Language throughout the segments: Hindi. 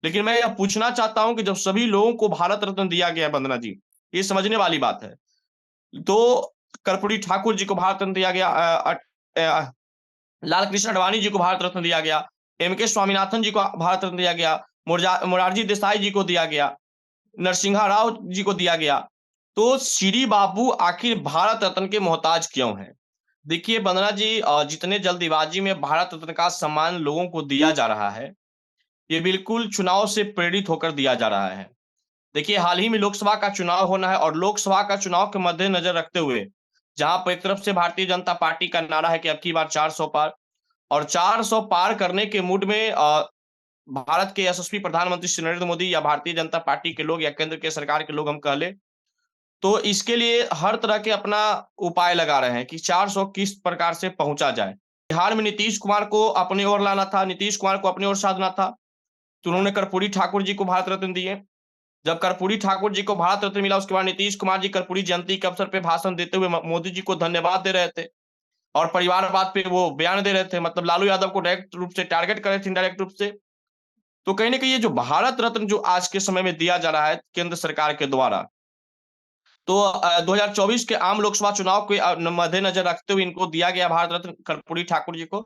लेकिन मैं यह पूछना चाहता हूं कि जब सभी लोगों को भारत रत्न दिया गया है वंदना जी, ये समझने वाली बात है, तो कर्पूरी ठाकुर जी को भारत रत्न दिया गया, लाल कृष्ण आडवाणी जी को भारत रत्न दिया गया, एम के स्वामीनाथन जी को भारत रत्न दिया गया, मोरारजी देसाई जी को दिया गया, नरसिंहा राव जी को दिया गया। तो श्री बाबू आखिर भारत रत्न के मोहताज क्यों हैं? देखिए वंदना जी, जितने जल्दीबाजी में भारत रत्न का सम्मान लोगों को दिया जा रहा है, ये बिल्कुल चुनाव से प्रेरित होकर दिया जा रहा है। देखिए हाल ही में लोकसभा का चुनाव होना है और लोकसभा का चुनाव के मद्देनजर रखते हुए जहां पर एक तरफ से भारतीय जनता पार्टी का नारा है कि अब की बार 400 पार, और 400 पार करने के मूड में भारत के यशस्वी प्रधानमंत्री श्री नरेंद्र मोदी या भारतीय जनता पार्टी के लोग या केंद्र के सरकार के लोग हम कह ले, तो इसके लिए हर तरह के अपना उपाय लगा रहे हैं कि 400 किस प्रकार से पहुंचा जाए। बिहार में नीतीश कुमार को अपनी ओर लाना था, नीतीश कुमार को अपनी ओर साधना था, तो उन्होंने कर्पूरी ठाकुर जी को भारत रत्न दिए। जब कर्पूरी ठाकुर जी को भारत रत्न मिला, उसके बाद नीतीश कुमार जी कर्पूरी जयंती के अवसर पे भाषण देते हुए मोदी जी को धन्यवाद दे रहे थे और परिवारवाद पे वो बयान दे रहे थे, मतलब लालू यादव को डायरेक्ट रूप से टारगेट कर रहे थे, इनडायरेक्ट रूप से। तो कहीं ना कहीं ये जो भारत रत्न जो आज के समय में दिया जा रहा है केंद्र सरकार के द्वारा, तो 2024 के आम लोकसभा चुनाव के मद्देनजर रखते हुए इनको दिया गया भारत रत्न कर्पूरी ठाकुर जी को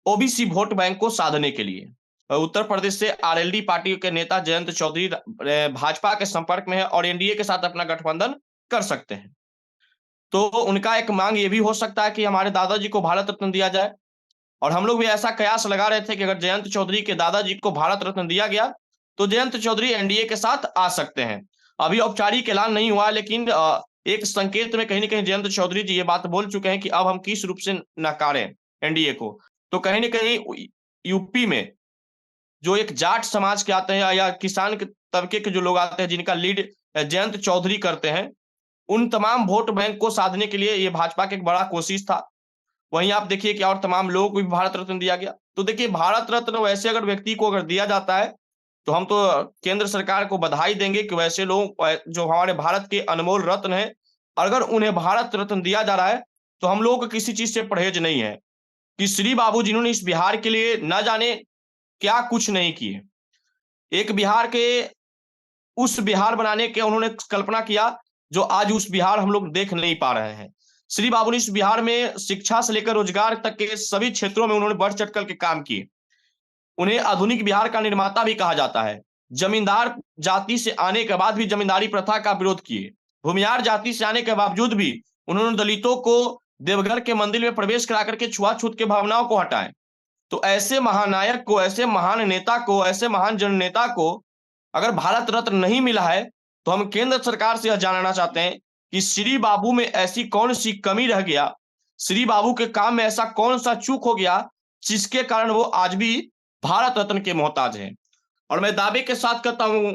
ओबीसी वोट बैंक को साधने के लिए। उत्तर प्रदेश से आरएलडी पार्टी के नेता जयंत चौधरी भाजपा के संपर्क में है और एनडीए के साथ अपना गठबंधन कर सकते हैं। तो उनका एक मांग ये भी हो सकता है कि हमारे दादाजी को भारत रत्न दिया जाए, और हम लोग भी ऐसा कयास लगा रहे थे कि अगर जयंत चौधरी के दादाजी को भारत रत्न दिया गया तो जयंत चौधरी एनडीए के साथ आ सकते हैं। अभी औपचारिक ऐलान नहीं हुआ, लेकिन एक संकेत में कहीं ना कहीं जयंत चौधरी जी ये बात बोल चुके हैं कि अब हम किस रूप से नकारें एनडीए को। तो कहीं ना कहीं यूपी में जो एक जाट समाज के आते हैं या किसान के तबके के जो लोग आते हैं जिनका लीड जयंत चौधरी करते हैं, उन तमाम वोट बैंक को साधने के लिए ये भाजपा की एक बड़ा कोशिश था। वहीं आप देखिए कि और तमाम लोगों को भी भारत रत्न दिया गया। तो देखिए भारत रत्न वैसे अगर व्यक्ति को अगर दिया जाता है तो हम तो केंद्र सरकार को बधाई देंगे कि वैसे लोग जो हमारे भारत के अनमोल रत्न है, अगर उन्हें भारत रत्न दिया जा रहा है तो हम लोगों को किसी चीज से परहेज नहीं है कि श्री बाबू जिन्होंने इस बिहार के लिए न जाने क्या कुछ नहीं किए। एक बिहार के उस बिहार बनाने के उन्होंने कल्पना किया जो आज उस बिहार हम लोग देख नहीं पा रहे हैं। श्री बाबू ने इस बिहार में शिक्षा से लेकर रोजगार तक के सभी क्षेत्रों में उन्होंने बढ़ चढ़ कर के काम किए। उन्हें आधुनिक बिहार का निर्माता भी कहा जाता है। जमींदार जाति से आने के बाद भी जमींदारी प्रथा का विरोध किए। भूमियार जाति से आने के बावजूद भी उन्होंने दलितों को देवघर के मंदिर में प्रवेश करा करके छुआछूत के भावनाओं को हटाए। तो ऐसे महानायक को, ऐसे महान नेता को, ऐसे महान जननेता को अगर भारत रत्न नहीं मिला है तो हम केंद्र सरकार से यह जानना चाहते हैं कि श्री बाबू में ऐसी कौन सी कमी रह गया, श्री बाबू के काम में ऐसा कौन सा चूक हो गया जिसके कारण वो आज भी भारत रत्न के मोहताज हैं। और मैं दावे के साथ कहता हूं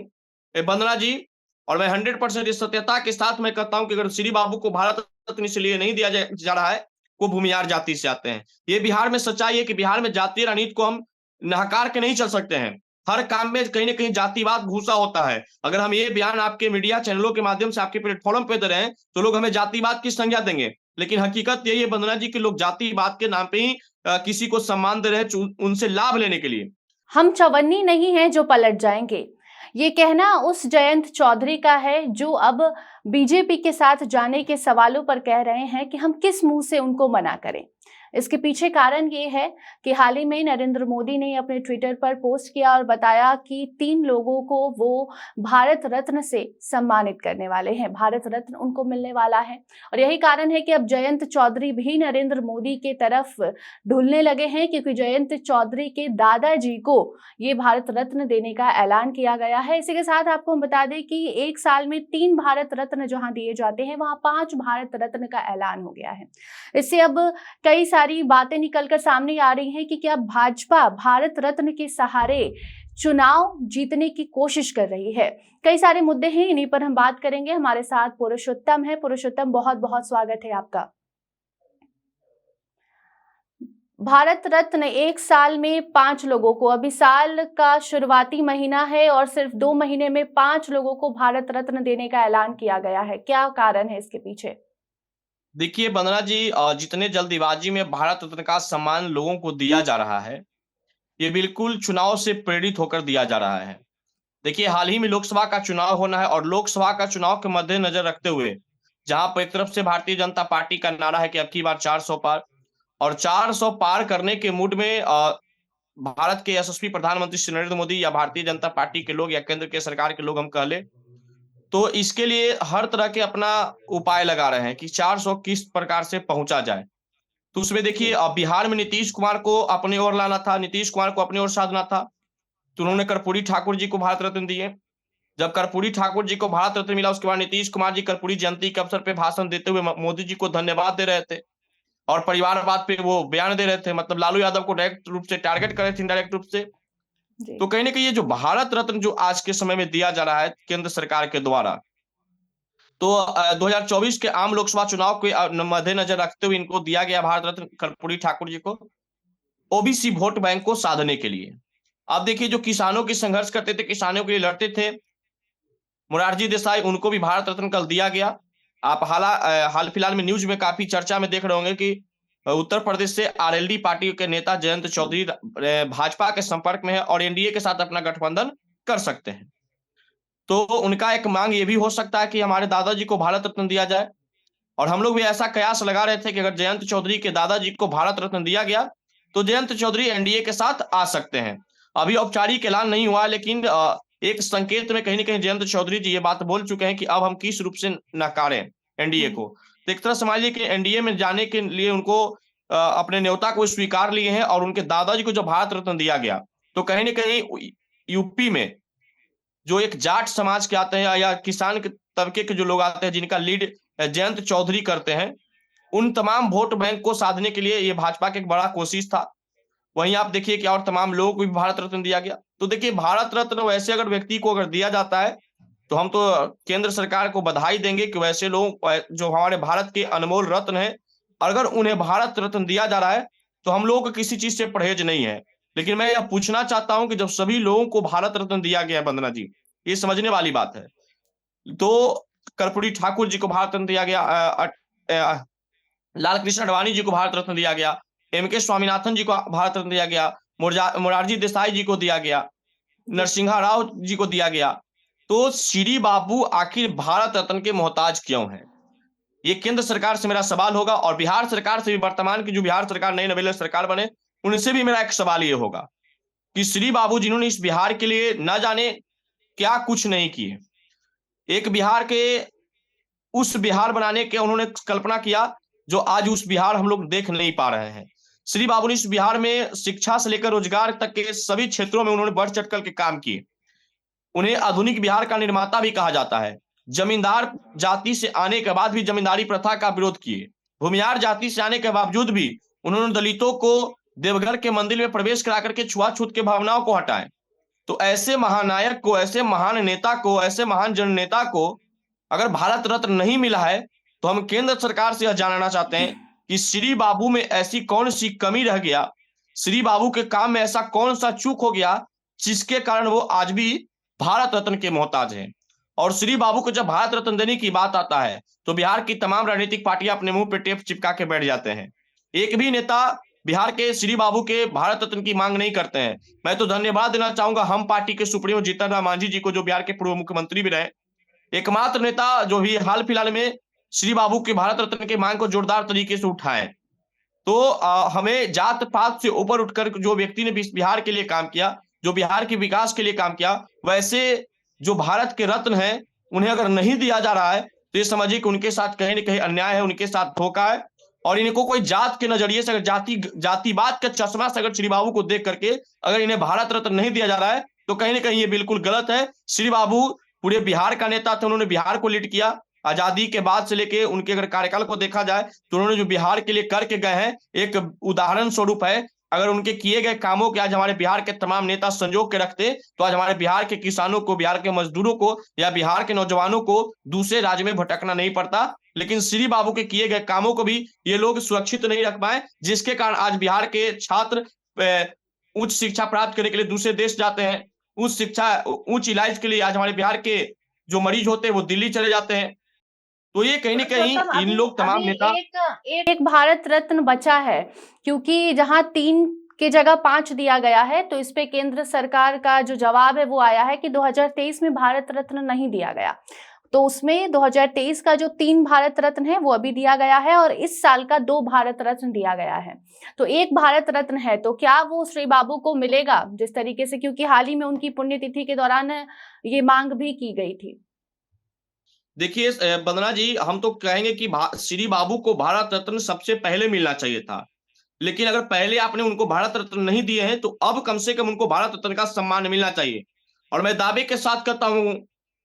वंदना जी, और मैं 100% इस सत्यता के साथ मैं कहता हूं कि अगर श्री बाबू को भारत रत्न इसलिए नहीं दिया जा रहा है, वो भूमियार जाति से आते हैं। ये बिहार में सच्चाई है कि बिहार में जातीय राजनीति को हम नकार के नहीं चल सकते हैं। हर काम में कहीं ना कहीं जातिवाद घुसा होता है। अगर हम ये बयान आपके मीडिया चैनलों के माध्यम से आपके प्लेटफॉर्म पे दे रहे हैं तो लोग हमें जातिवाद की संज्ञा देंगे, लेकिन हकीकत यही है वंदना जी कि लोग जातिवाद के नाम पे ही किसी को सम्मान दे रहे हैं उनसे लाभ लेने के लिए। हम चवन्नी नहीं हैं जो पलट जाएंगे, ये कहना उस जयंत चौधरी का है जो अब बीजेपी के साथ जाने के सवालों पर कह रहे हैं कि हम किस मुंह से उनको मना करें। इसके पीछे कारण ये है कि हाल ही में नरेंद्र मोदी ने अपने ट्विटर पर पोस्ट किया और बताया कि 3 लोगों को वो भारत रत्न से सम्मानित करने वाले हैं, भारत रत्न उनको मिलने वाला है। और यही कारण है कि अब जयंत चौधरी भी नरेंद्र मोदी के तरफ ढुलने लगे हैं, क्योंकि जयंत चौधरी के दादाजी को ये भारत रत्न देने का ऐलान किया गया है। इसी के साथ आपको हम बता दें कि एक साल में 3 भारत रत्न जहां दिए जाते हैं वहां 5 भारत रत्न का ऐलान हो गया है। इससे अब कई सारी बातें निकलकर सामने आ रही हैं कि क्या भाजपा भारत रत्न के सहारे चुनाव जीतने की कोशिश कर रही है। कई सारे मुद्दे हैं, इन्हीं पर हम बात करेंगे। हमारे साथ पुरुषोत्तम है। पुरुषोत्तम, बहुत बहुत स्वागत है आपका। भारत रत्न एक साल में 5 लोगों को, अभी साल का शुरुआती महीना है और सिर्फ 2 महीने में 5 लोगों को भारत रत्न देने का ऐलान किया गया है। क्या कारण है इसके पीछे? देखिए वंदना जी, जितने जल्दीबाजी में भारत रत्न का सम्मान लोगों को दिया जा रहा है, ये बिल्कुल चुनाव से प्रेरित होकर दिया जा रहा है। देखिए, हाल ही में लोकसभा का चुनाव होना है और लोकसभा का चुनाव के मद्देनजर रखते हुए, जहां पर एक तरफ से भारतीय जनता पार्टी का नारा है कि अब की बार 400 पार, और 400 पार करने के मूड में भारत के यशस्वी प्रधानमंत्री श्री नरेंद्र मोदी या भारतीय जनता पार्टी के लोग या केंद्र के सरकार के लोग हम कह ले, तो इसके लिए हर तरह के अपना उपाय लगा रहे हैं कि 400 किस प्रकार से पहुंचा जाए। तो उसमें देखिए, बिहार में नीतीश कुमार को अपने ओर लाना था, नीतीश कुमार को अपनी ओर साधना था, तो उन्होंने कर्पूरी ठाकुर जी को भारत रत्न दिए। जब कर्पूरी ठाकुर जी को भारत रत्न मिला, उसके बाद नीतीश कुमार जी कर्पूरी जयंती के अवसर पे भाषण देते हुए मोदी जी को धन्यवाद दे रहे थे और परिवारवाद पे वो बयान दे रहे थे, मतलब लालू यादव को डायरेक्ट रूप से टारगेट कर रहे थे, इनडायरेक्ट रूप से। जी। तो कहीं ना कहीं ये जो भारत रत्न जो आज के समय में दिया जा रहा है केंद्र सरकार के द्वारा, तो 2024 के आम लोकसभा चुनाव के मद्देनजर रखते हुए इनको दिया गया भारत रत्न कर्पूरी ठाकुर जी को, ओबीसी वोट बैंक को साधने के लिए। आप देखिए, जो किसानों की संघर्ष करते थे, किसानों के लिए लड़ते थे, मोरारजी देसाई, उनको भी भारत रत्न कल दिया गया। आप हाल फिलहाल में न्यूज में काफी चर्चा में देख रहे होंगे कि उत्तर प्रदेश से आरएलडी पार्टी के नेता जयंत चौधरी भाजपा के संपर्क में है और एनडीए के साथ अपना गठबंधन कर सकते हैं। तो उनका एक मांग ये भी हो सकता है कि हमारे दादाजी को भारत रत्न दिया जाए, और हम लोग भी ऐसा कयास लगा रहे थे कि अगर जयंत चौधरी के दादाजी को भारत रत्न दिया गया तो जयंत चौधरी एनडीए के साथ आ सकते हैं। अभी औपचारिक ऐलान नहीं हुआ, लेकिन एक संकेत में कहीं ना कहीं जयंत चौधरी जी ये बात बोल चुके हैं कि अब हम किस रूप से नकारें एनडीए को। तो एक तरह समझिए कि एनडीए में जाने के लिए उनको अपने न्योता को स्वीकार लिए हैं, और उनके दादाजी को जो भारत रत्न दिया गया, तो कहीं ना कहीं यूपी में जो एक जाट समाज के आते हैं या किसान के तबके के जो लोग आते हैं जिनका लीड जयंत चौधरी करते हैं, उन तमाम वोट बैंक को साधने के लिए ये भाजपा की एक बड़ा कोशिश था। वहीं आप देखिए कि और तमाम लोगों को भी भारत रत्न दिया गया। तो देखिए, भारत रत्न वैसे अगर व्यक्ति को अगर दिया जाता है तो हम तो केंद्र सरकार को बधाई देंगे कि वैसे लोग जो हमारे भारत के अनमोल रत्न है, अगर उन्हें भारत रत्न दिया जा रहा है तो हम लोगों को किसी चीज से परहेज नहीं है। लेकिन मैं यह पूछना चाहता हूं कि जब सभी लोगों को भारत रत्न दिया गया है, वंदना जी, ये समझने वाली बात है। तो कर्पूरी ठाकुर जी को भारत रत्न दिया गया, लाल कृष्ण आडवाणी जी को भारत रत्न दिया गया, एम.के. स्वामीनाथन जी को भारत रत्न दिया गया, मोरारजी देसाई जी को दिया गया, नरसिंहा राव जी को दिया गया। तो श्री बाबू आखिर भारत रत्न के मोहताज क्यों हैं? ये केंद्र सरकार से मेरा सवाल होगा, और बिहार सरकार से भी, वर्तमान की जो बिहार सरकार नई नवेले सरकार बने, उनसे भी मेरा एक सवाल ये होगा कि श्री बाबू जिन्होंने इस बिहार के लिए न जाने क्या कुछ नहीं किए, एक बिहार के उस बिहार बनाने के उन्होंने कल्पना किया जो आज उस बिहार हम लोग देख नहीं पा रहे हैं। श्री बाबू ने इस बिहार में शिक्षा से लेकर रोजगार तक के सभी क्षेत्रों में उन्होंने बढ़ चढ़ करके काम किए। उन्हें आधुनिक बिहार का निर्माता भी कहा जाता है। जमींदार जाति से आने के बाद भी जमींदारी प्रथा का विरोध किए। भूमिहार जाति से आने के बावजूद भी उन्होंने दलितों को देवघर के मंदिर में प्रवेश करा करके छुआछूत के भावनाओं को हटाए। तो ऐसे महानायक को, ऐसे महान नेता को, ऐसे महान जननेता को अगर भारत रत्न नहीं मिला है, तो हम केंद्र सरकार से यह जानना चाहते हैं कि श्री बाबू में ऐसी कौन सी कमी रह गया, श्री बाबू के काम में ऐसा कौन सा चूक हो गया जिसके कारण वो आज भी भारत रत्न के मोहताज हैं। और श्री बाबू को जब भारत रत्न देने की बात आता है तो बिहार की तमाम राजनीतिक पार्टियां अपने मुंह पे टेप चिपका के बैठ जाते हैं। एक भी नेता बिहार के श्री बाबू के भारत रत्न की मांग नहीं करते हैं। मैं तो धन्यवाद देना चाहूंगा हम पार्टी के सुप्रीमो जीतन राम मांझी जी को, जो बिहार के पूर्व मुख्यमंत्री भी रहे, एकमात्र नेता जो भी हाल फिलहाल में श्री बाबू के भारत रत्न के मांग को जोरदार तरीके से उठाए। तो हमें जात पात से ऊपर उठकर जो व्यक्ति ने बिहार के लिए काम किया, जो बिहार के विकास के लिए काम किया, वैसे जो भारत के रत्न हैं उन्हें अगर नहीं दिया जा रहा है तो ये समझिए कि उनके साथ कहीं ना कहीं अन्याय है, उनके साथ धोखा है। और इनको कोई जात के नजरिए से, अगर जातिवाद का चश्मा से अगर श्री बाबू को देख करके अगर इन्हें भारत रत्न नहीं दिया जा रहा है तो कहीं ना कहीं ये बिल्कुल गलत है। श्री बाबू पूरे बिहार का नेता थे, उन्होंने बिहार को लीड किया। आजादी के बाद से लेके उनके अगर कार्यकाल को देखा जाए तो उन्होंने जो बिहार के लिए करके गए हैं एक उदाहरण स्वरूप है। अगर उनके किए गए कामों के आज हमारे बिहार के तमाम नेता संजोग के रखते तो आज हमारे बिहार के किसानों को, बिहार के मजदूरों को या बिहार के नौजवानों को दूसरे राज्य में भटकना नहीं पड़ता। लेकिन श्री बाबू के किए गए कामों को भी ये लोग सुरक्षित नहीं रख पाए, जिसके कारण आज बिहार के छात्र उच्च शिक्षा प्राप्त करने के लिए दूसरे देश जाते हैं। उच्च इलाज के लिए आज हमारे बिहार के जो मरीज होते हैं वो दिल्ली चले जाते हैं। तो ये कहीं ना कहीं इन लोग तमाम नेता एक भारत रत्न बचा है, क्योंकि जहां 3 की जगह 5 दिया गया है। तो इस पे केंद्र सरकार का जो जवाब है वो आया है कि 2023 में भारत रत्न नहीं दिया गया। तो उसमें 2023 का जो 3 भारत रत्न है वो अभी दिया गया है और इस साल का 2 भारत रत्न दिया गया है। तो 1 भारत रत्न है, तो क्या वो श्री बाबू को मिलेगा जिस तरीके से, क्योंकि हाल ही में उनकी पुण्यतिथि के दौरान ये मांग भी की गई थी। देखिए वंदना जी, हम तो कहेंगे कि श्री बाबू को भारत रत्न सबसे पहले मिलना चाहिए था। लेकिन अगर पहले आपने उनको भारत रत्न नहीं दिए हैं तो अब कम से कम उनको भारत रत्न का सम्मान मिलना चाहिए। और मैं दावे के साथ कहता हूँ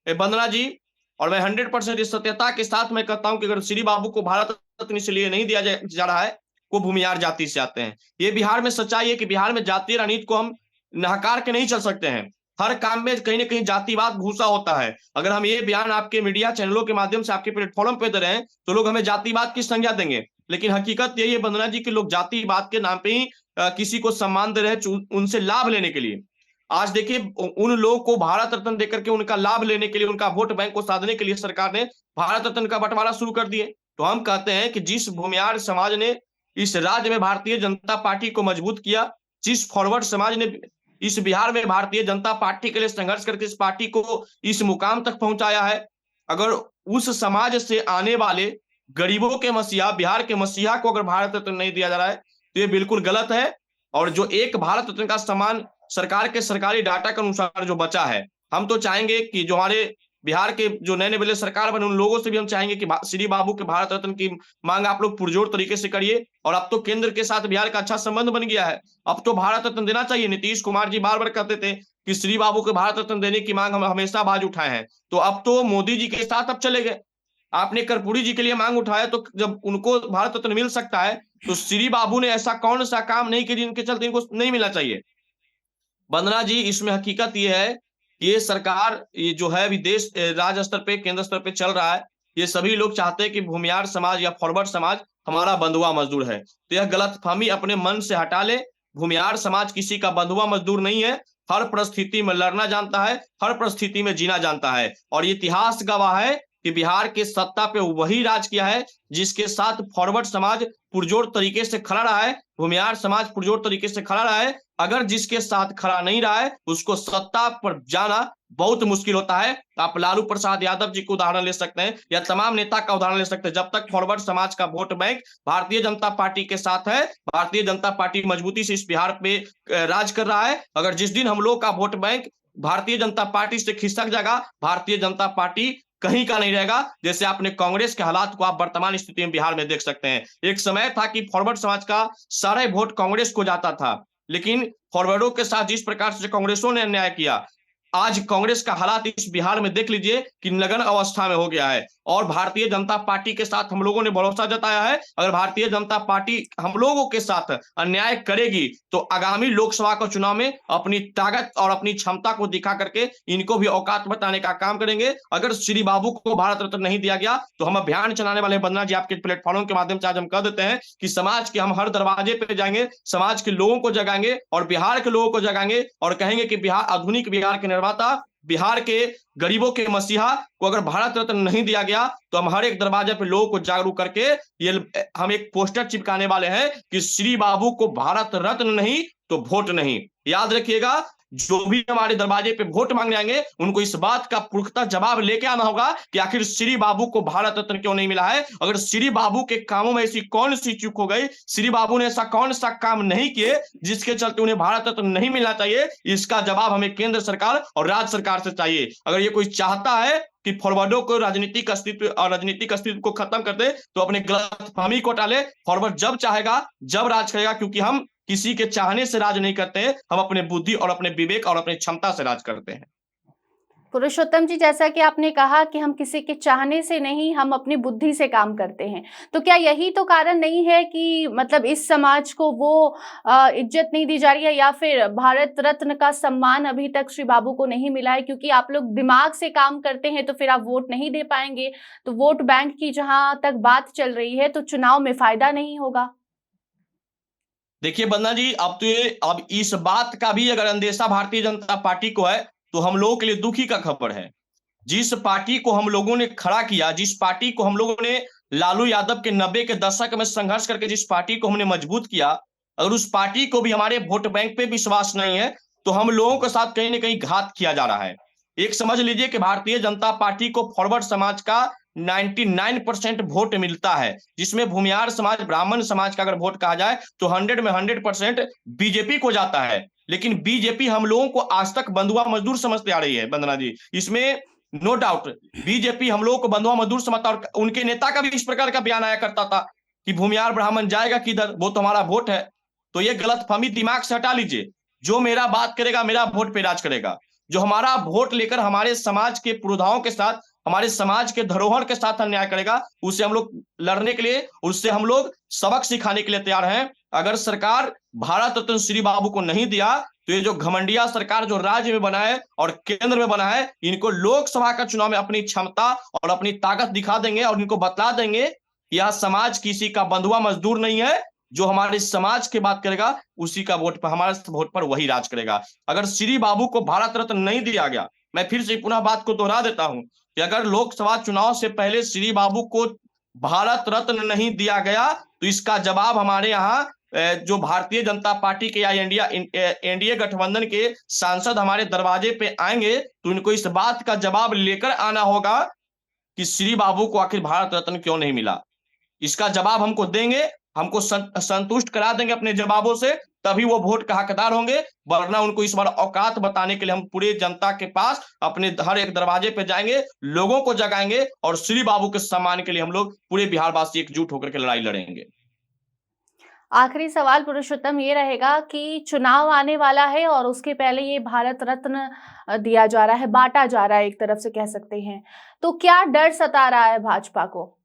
वंदना जी, और मैं 100% इस सत्यता के साथ मैं कहता हूँ कि अगर श्री बाबू को भारत रत्न इसलिए नहीं दिया जा रहा है, वो भूमिहार जाति से आते हैं। ये बिहार में सच्चाई है कि बिहार में जातीय राजनीति को हम नकार के नहीं चल सकते हैं। हर काम में कहीं ना कहीं जातिवाद घुसा होता है। अगर हम ये बयान आपके मीडिया चैनलों के माध्यम से आपके प्लेटफॉर्म पे दे रहे हैं तो लोग हमें जातिवाद की संज्ञा देंगे, लेकिन हकीकत यही है वंदना जी कि लोग जातिवाद के नाम पे ही किसी को सम्मान दे रहे हैं उनसे लाभ लेने के लिए। आज देखिए उन लोगों को भारत रत्न देकर के उनका लाभ लेने के लिए, उनका वोट बैंक को साधने के लिए सरकार ने भारत रत्न का बंटवारा शुरू कर दिए। तो हम कहते हैं कि जिस भूमिहार समाज ने इस राज्य में भारतीय जनता पार्टी को मजबूत किया, जिस फॉरवर्ड समाज ने इस बिहार में भारतीय जनता पार्टी के लिए संघर्ष करके इस पार्टी को इस मुकाम तक पहुंचाया है, अगर उस समाज से आने वाले गरीबों के मसीहा, बिहार के मसीहा को अगर भारत रत्न नहीं दिया जा रहा है तो ये बिल्कुल गलत है। और जो 1 भारत रत्न का सम्मान सरकार के सरकारी डाटा के अनुसार जो बचा है, हम तो चाहेंगे कि जो हमारे बिहार के जो नए नए सरकार बने उन लोगों से भी हम चाहेंगे कि श्री बाबू के भारत रत्न की मांग आप लोग पुरजोर तरीके से करिए। और अब तो केंद्र के साथ बिहार का अच्छा संबंध बन गया है, अब तो भारत रत्न देना चाहिए। नीतीश कुमार जी बार बार कहते थे कि श्री बाबू के भारत रत्न देने की मांग हम हमेशा आवाज उठाए हैं, तो अब तो मोदी जी के साथ अब चले गए। आपने कर्पूरी जी के लिए मांग उठाया, तो जब उनको भारत रत्न मिल सकता है तो श्री बाबू ने ऐसा कौन सा काम नहीं किया जिनके चलते इनको नहीं मिलना चाहिए। वंदना जी, इसमें हकीकत ये है कि ये सरकार ये जो है अभी देश राज्य स्तर पे, केंद्र स्तर पे चल रहा है, ये सभी लोग चाहते हैं कि भूमिहार समाज या फॉरवर्ड समाज हमारा बंधुआ मजदूर है। तो यह गलतफहमी अपने मन से हटा ले। भूमिहार समाज किसी का बंधुआ मजदूर नहीं है, हर परिस्थिति में लड़ना जानता है, हर परिस्थिति में जीना जानता है। और इतिहास गवाह है कि बिहार के सत्ता पे वही राज किया है जिसके साथ फॉरवर्ड समाज पुरजोर तरीके से खड़ा रहा है, भूमिहार समाज पुरजोर तरीके से खड़ा रहा है। अगर जिसके साथ खड़ा नहीं रहा है उसको सत्ता पर जाना बहुत मुश्किल होता है। आप लालू प्रसाद यादव जी को उदाहरण ले सकते हैं या तमाम नेता का उदाहरण ले सकते हैं। जब तक फॉरवर्ड समाज का vote bank Bharatiya Janata party के साथ है, भारतीय जनता पार्टी मजबूती से इस बिहार पे राज कर रहा है। अगर जिस दिन हम लोग का vote bank Bharatiya Janata party से खिसक जाएगा, भारतीय जनता पार्टी कहीं का नहीं रहेगा। जैसे आपने कांग्रेस के हालात को आप वर्तमान स्थिति में बिहार में देख सकते हैं। एक समय था कि फॉरवर्ड समाज का सारा वोट कांग्रेस को जाता था, लेकिन फॉरवर्डों के साथ जिस प्रकार से कांग्रेसों ने अन्याय किया, आज कांग्रेस का हालात इस बिहार में देख लीजिए कि नगन अवस्था में हो गया है। और भारतीय जनता पार्टी के साथ हम लोगों ने भरोसा जताया है, अगर भारतीय जनता पार्टी हम लोगों के साथ अन्याय करेगी तो आगामी लोकसभा के चुनाव में अपनी ताकत और अपनी क्षमता को दिखा करके इनको भी औकात बताने का काम करेंगे। अगर श्री बाबू को भारत रत्न नहीं दिया गया तो हम अभियान चलाने वाले वंदना जी आपके प्लेटफॉर्म के माध्यम से आज हम कह देते हैं कि समाज के हम हर दरवाजे पे जाएंगे, समाज के लोगों को जगाएंगे और बिहार के लोगों को जगाएंगे और कहेंगे कि बिहार आधुनिक बिहार के निर्माता, बिहार के गरीबों के मसीहा को अगर भारत रत्न नहीं दिया गया तो हम हर एक दरवाजे पे लोगों को जागरूक करके ये हम एक पोस्टर चिपकाने वाले हैं कि श्री बाबू को भारत रत्न नहीं तो वोट नहीं। याद रखिएगा, जो भी हमारे दरवाजे पे वोट मांगने आएंगे उनको इस बात का पुख्ता जवाब लेके आना होगा कि आखिर श्री बाबू को भारत रत्न क्यों नहीं मिला है। अगर श्री बाबू के कामों में ऐसी कौन सी चूक हो गई, श्री बाबू ने ऐसा कौन सा काम नहीं किए जिसके चलते उन्हें भारत रत्न नहीं मिलना चाहिए, इसका जवाब हमें केंद्र सरकार और राज्य सरकार से चाहिए। अगर ये कोई चाहता है कि फॉरवर्डों को राजनीतिक अस्तित्व को खत्म कर दे तो अपने गलतफहमी को टाले। फॉरवर्ड जब चाहेगा जब राज करेगा, क्योंकि हम किसी के चाहने से राज नहीं करते हैं, हम अपने बुद्धि और अपने विवेक और अपनी क्षमता से राज करते हैं। पुरुषोत्तम जी, जैसा कि आपने कहा कि हम किसी के चाहने से नहीं, हम अपनी बुद्धि से काम करते हैं, तो क्या यही तो कारण नहीं है कि मतलब इस समाज को वो इज्जत नहीं दी जा रही है या फिर भारत रत्न का सम्मान अभी तक श्री बाबू को नहीं मिला है? क्योंकि आप लोग दिमाग से काम करते हैं तो फिर आप वोट नहीं दे पाएंगे, तो वोट बैंक की जहां तक बात चल रही है तो चुनाव में फायदा नहीं होगा। देखिए बन्ना जी, अब इस बात का भी अगर अंदेशा भारतीय जनता पार्टी को है तो हम लोगों के लिए दुखी का खबर है। जिस पार्टी को हम लोगों ने खड़ा किया, जिस पार्टी को हम लोगों ने लालू यादव के 90 के दशक में संघर्ष करके जिस पार्टी को हमने मजबूत किया, अगर उस पार्टी को भी हमारे वोट बैंक पे विश्वास नहीं है, तो हम लोगों के साथ कहीं ना कहीं घात किया जा रहा है। एक समझ लीजिए कि भारतीय जनता पार्टी को फॉरवर्ड समाज का 99% वोट मिलता है, जिसमें भूमिहार समाज, ब्राह्मण समाज का अगर वोट कहा जाए तो 100 में 100% बीजेपी को जाता है। लेकिन बीजेपी हम लोगों को आज तक बंधुआ मजदूर समझते आ रही है वंदना जी, इसमें नो डाउट। बीजेपी हम लोगों को बंधुआ मजदूर समझता, और उनके नेता का भी इस प्रकार का बयान आया करता था कि भूमिहार ब्राह्मण जाएगा किधर, वो तो हमारा वोट है। तो ये गलतफहमी दिमाग से हटा लीजिए। जो मेरा बात करेगा, मेरा वोट पे राज करेगा। जो हमारा वोट लेकर हमारे समाज के पुरोधाओं के साथ, हमारे समाज के धरोहर के साथ अन्याय करेगा, उससे हम लोग लड़ने के लिए, उससे हम लोग सबक सिखाने के लिए तैयार हैं। अगर सरकार भारत रत्न श्री बाबू को नहीं दिया, तो ये जो घमंडिया सरकार जो राज्य में बना है और केंद्र में बना है, इनको लोकसभा का चुनाव में अपनी क्षमता और अपनी ताकत दिखा देंगे और इनको बतला देंगे कि यह समाज किसी का बंधुआ मजदूर नहीं है। जो हमारे समाज की बात करेगा, उसी का वोट पर, हमारे वोट पर वही राज करेगा। अगर श्री बाबू को भारत रत्न नहीं दिया गया, मैं फिर से पुनः बात को दोहरा देता हूं कि अगर लोकसभा चुनाव से पहले श्री बाबू को भारत रत्न नहीं दिया गया, तो इसका जवाब हमारे यहाँ जो भारतीय जनता पार्टी के या एनडीए गठबंधन के सांसद हमारे दरवाजे पे आएंगे, तो इनको इस बात का जवाब लेकर आना होगा कि श्री बाबू को आखिर भारत रत्न क्यों नहीं मिला। इसका जवाब हमको देंगे, हमको संतुष्ट करा देंगे अपने जवाबों से, तभी वो वोट का हकदार होंगे। वरना उनको इस बार औकात बताने के लिए हम पूरे जनता के पास अपने हर एक दरवाजे पे जाएंगे, लोगों को जगाएंगे और श्री बाबू के सम्मान के लिए हम लोग पूरे बिहार वासी एकजुट होकर के लड़ाई लड़ेंगे। आखिरी सवाल पुरुषोत्तम ये रहेगा कि चुनाव आने वाला है और उसके पहले ये भारत रत्न दिया जा रहा है, बांटा जा रहा है, एक तरफ से कह सकते हैं, तो क्या डर सता रहा है भाजपा को?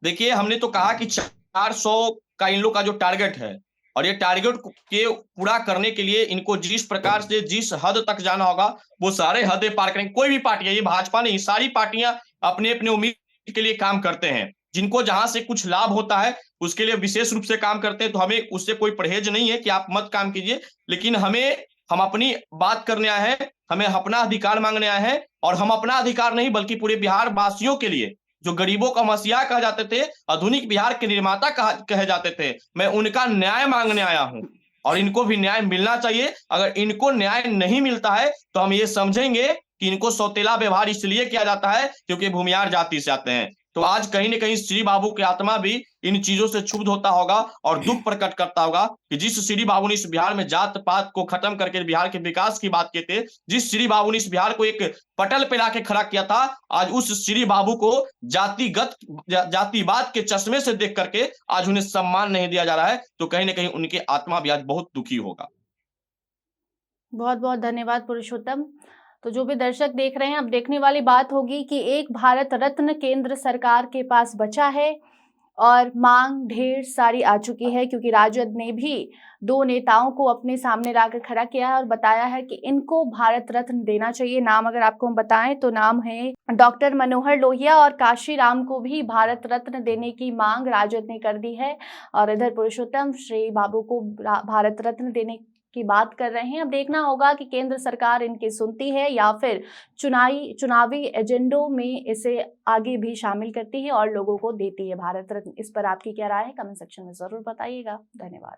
देखिए, हमने तो कहा कि 400 का इन लोग का जो टारगेट है, और ये टारगेट के पूरा करने के लिए इनको जिस प्रकार से, जिस हद तक जाना होगा, वो सारे हदें पार करेंगे। कोई भी पार्टी है, ये भाजपा नहीं, सारी पार्टियां अपने अपने उम्मीद के लिए काम करते हैं। जिनको जहां से कुछ लाभ होता है, उसके लिए विशेष रूप से काम करते हैं। तो हमें उससे कोई परहेज नहीं है कि आप मत काम कीजिए, लेकिन हम अपनी बात करने आए हैं, हमें अपना अधिकार मांगने आए हैं। और हम अपना अधिकार नहीं, बल्कि पूरे बिहार वासियों के लिए, जो गरीबों का मसीहा कहा जाते थे, आधुनिक बिहार के निर्माता कहे जाते थे, मैं उनका न्याय मांगने आया हूं। और इनको भी न्याय मिलना चाहिए। अगर इनको न्याय नहीं मिलता है, तो हम ये समझेंगे कि इनको सौतेला व्यवहार इसलिए किया जाता है क्योंकि भूमिहार जाति से आते हैं। तो आज कहीं न कहीं श्री बाबू की आत्मा भी इन चीजों से क्षुब्ध होता होगा और दुख प्रकट करता होगा कि जिस श्री बाबू ने इस बिहार में जात पात को खत्म करके बिहार के विकास की बात किए थे, जिस श्री बाबू ने इस बिहार को एक पटल पे लाके खड़ा किया था, आज उस श्री बाबू को जातिवाद के चश्मे से देख करके आज उन्हें सम्मान नहीं दिया जा रहा है। तो कहीं ना कहीं उनकी आत्मा भी आज बहुत दुखी होगा। बहुत बहुत धन्यवाद पुरुषोत्तम। तो जो भी दर्शक देख रहे हैं, अब देखने वाली बात होगी कि एक भारत रत्न केंद्र सरकार के पास बचा है और मांग ढेर सारी आ चुकी है, क्योंकि राजद ने भी 2 नेताओं को अपने सामने लाकर खड़ा किया है और बताया है कि इनको भारत रत्न देना चाहिए। नाम अगर आपको हम बताएं तो नाम है डॉक्टर मनोहर लोहिया, और काशी राम को भी भारत रत्न देने की मांग राजद ने कर दी है। और इधर पुरुषोत्तम श्री बाबू को भारत रत्न देने की बात कर रहे हैं। अब देखना होगा कि केंद्र सरकार इनकी सुनती है या फिर चुनावी एजेंडों में इसे आगे भी शामिल करती है और लोगों को देती है भारत रत्न। इस पर आपकी क्या राय है? कमेंट सेक्शन में जरूर बताइएगा। धन्यवाद।